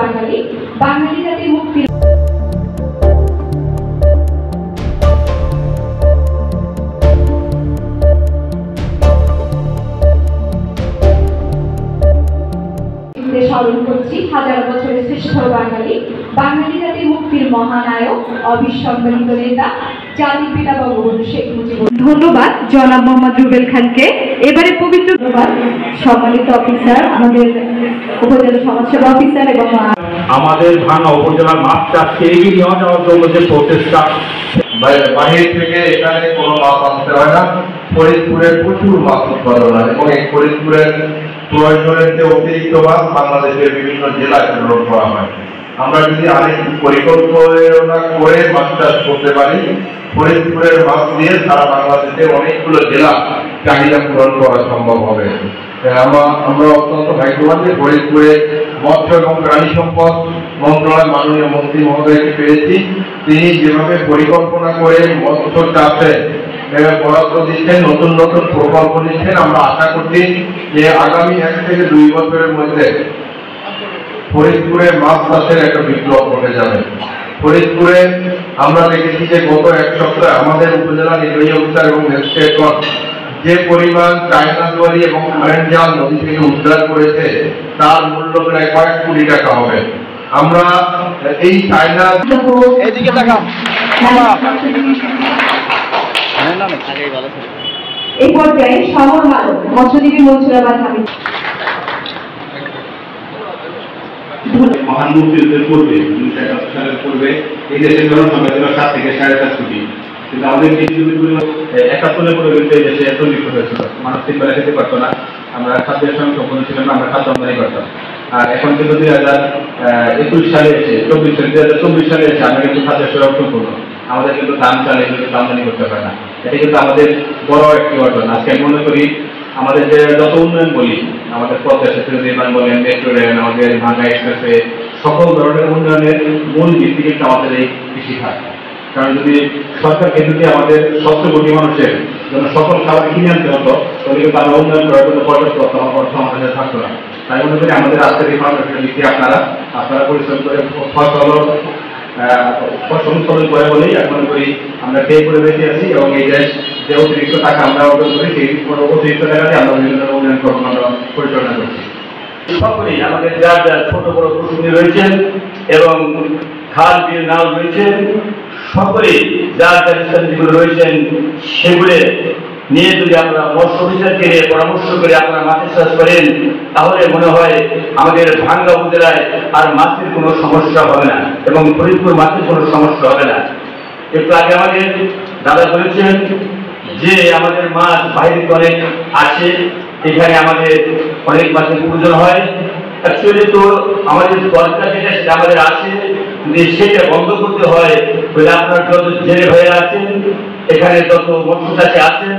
বাঙালি বাঙালি জাতির মুক্তির স্মরণ করছি হাজার বছরের শ্রেষ্ঠ বাঙালি বাঙালি জাতির মুক্তির মহানায়ক অবিসম্বাদিত নেতা জাতির পিতা বঙ্গবন্ধু শেখ মুজিবুর। ধন্যবাদ জনাব মোহাম্মদ রুবেল খানকে। এবারে পবিত্র সম্মানিত অফিসার, আমাদের উপজেলা সমাজসেবা অফিসার এবং আমাদের ভাঙা উপজেলার মাছ চাষকে এগিয়ে নিয়ে যাওয়ার জন্য যে প্রচেষ্টা, বাহির থেকে এখানে কোনো মাছ আনতে হয় না। ফরিদপুরের প্রচুর মাছ উৎপাদন হয় এবং এই ফরিদপুরের প্রয়োজনের যে অতিরিক্ত মাছ বাংলাদেশের বিভিন্ন জেলায় প্রেরণ করা হয়। আমরা যদি আরেক পরিকল্পনা করে মাছ চাষ করতে পারি, ফরিদপুরের মাছ দিয়ে সারা বাংলাদেশে অনেকগুলো জেলা চাহিদা পূরণ করা সম্ভব হবে। আমরা অত্যন্ত ভাগ্যবান যে ফরিদপুরে মৎস্য এবং প্রাণী সম্পদ মন্ত্রণালয় মাননীয় মন্ত্রী মহোদয়কে পেয়েছি। তিনি যেভাবে পরিকল্পনা করে মৎস্য চাষে বরাদ্দ দিচ্ছেন, নতুন নতুন প্রকল্প নিচ্ছেন, আমরা আশা করছি যে আগামী 1 থেকে 2 বছরের মধ্যে ফরিদপুরে মাছ চাষের একটা বিপ্লব ঘটে যাবে। ফরিদপুরে আমরা দেখেছি যে গত 1 সপ্তাহে আমাদের উপজেলা নির্বাহী অফিসার এবং ম্যাজিস্ট্রেটগণ যে পরিমাণ চায়না জুয়ারি এবং কারেন্ট জাল নদী থেকে উদ্ধার করেছে তার মূল্য প্রায় কয়েক কোটি টাকা হবে। আমরা এই চায়না এই পর্যায়ে সমর মানব মৎস্যজীবী মনসুরাবাদ হামিদ মহান মুক্তিযুদ্ধের পূর্বে 1971 সালের পূর্বে এই দেশের জনসংখ্যা ছিল 7 থেকে 7.5 কোটি। কিন্তু আমাদের কৃষিজমিগুলো 71 পরে কিন্তু এই দেশে এত লিপ্ত হয়েছিল, মানুষ 3 বেলা খেতে পারতো না, আমরা খাদ্যের সঙ্গে সম্পন্ন ছিলাম না, আমরা খাদ্য আমদানি করতাম। আর এখন কিন্তু 2021 সালে এসে 2024 সালে এসে আমরা কিন্তু খাদ্যের সংরক্ষণ করবো। আমাদের কিন্তু ধান চাল এগুলো কিন্তু আমদানি করতে পারে না। এটা কিন্তু আমাদের বড় একটি অর্জন। আজকে আমি মনে করি আমাদের যে যত উন্নয়ন বলি, আমাদের পথে সেতু নির্মাণ বলেন, মেট্রো রেল, আমাদের ভাঙ্গা এক্সপ্রেসে, সকল ধরনের উন্নয়নের মূল ভিত্তি কিন্তু আমাদের এই কৃষিখাত। কারণ যদি সরকারকে যদি আমাদের 700 কোটি মানুষের জন্য সকল খাবার কিনে আনতে হতো, তাহলে কিন্তু আমরা উন্নয়ন করার জন্য পর্যাপ্ত অর্থ আমাদের থাকতো না। তাই মনে করি আমাদের আজকের এই ফাউন্ডেশনের দিকে আপনারা পরিশ্রম করে ফসল উৎপাদন করে বলেই এখন করি আমরা খেয়ে করে বেঁচে আছি এবং এই দেশ যে অতিরিক্ত টাকা আমরা অর্জন করি সেই অতিরিক্ত টাকাতে আমরা বিভিন্ন উন্নয়ন কর্মকাণ্ড পরিচালনা করছি। সকলেই আমাদের যার যার ছোট বড় প্রতিনিধি রয়েছেন এবং খাল বিল নাও রয়েছেন, সকলেই যার যার স্থানগুলো রয়েছেন সেগুলো নিয়ে যদি আমরা মৎস্য অফিসারকে পরামর্শ করে আপনারা মাছের চাষ করেন, তাহলে মনে হয় আমাদের ভাঙ্গা উপজেলায় আর মাছের কোনো সমস্যা হবে না এবং ফরিদপুর মাছের কোনো সমস্যা হবে না। একটু আগে আমাদের দাদা বলেছেন যে আমাদের মাছ বাইরে অনেক আসে, এখানে আমাদের অনেক মাছের প্রয়োজন হয়। অ্যাকচুয়ালি তো আমাদের দরকার যেটা সেটা আমাদের আছে, যদি সেটা বন্ধ করতে হয় তাহলে আপনার যত জেলে ভাইয়েরা আছেন, এখানে যত মৎস্য চাষে আছেন,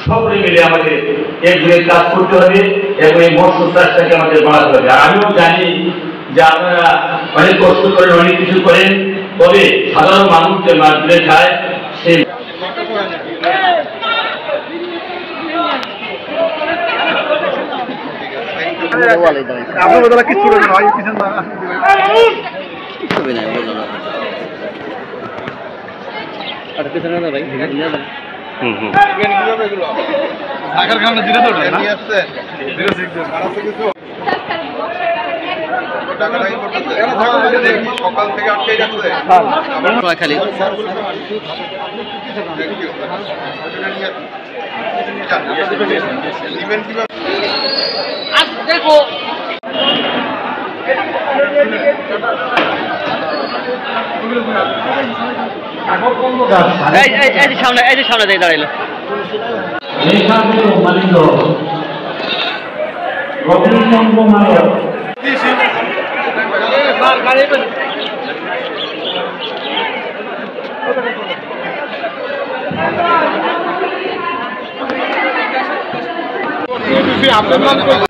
সকলে মিলে আমাদের একদিকে কাজ করতে হবে এবং এই মৎস্য চাষটাকে আমাদের বাড়াতে হবে। আর আমিও জানি যে আপনারা অনেক কষ্ট করেন, অনেক কিছু করেন, তবে সাধারণ মানুষ যে মাছগুলো খায় সেই আপনার কথা কিছু নয় পিছন সকাল থেকে আটকে যাচ্ছে খালি দেখো সামনে দিয়ে দাঁড়াইলো আপনার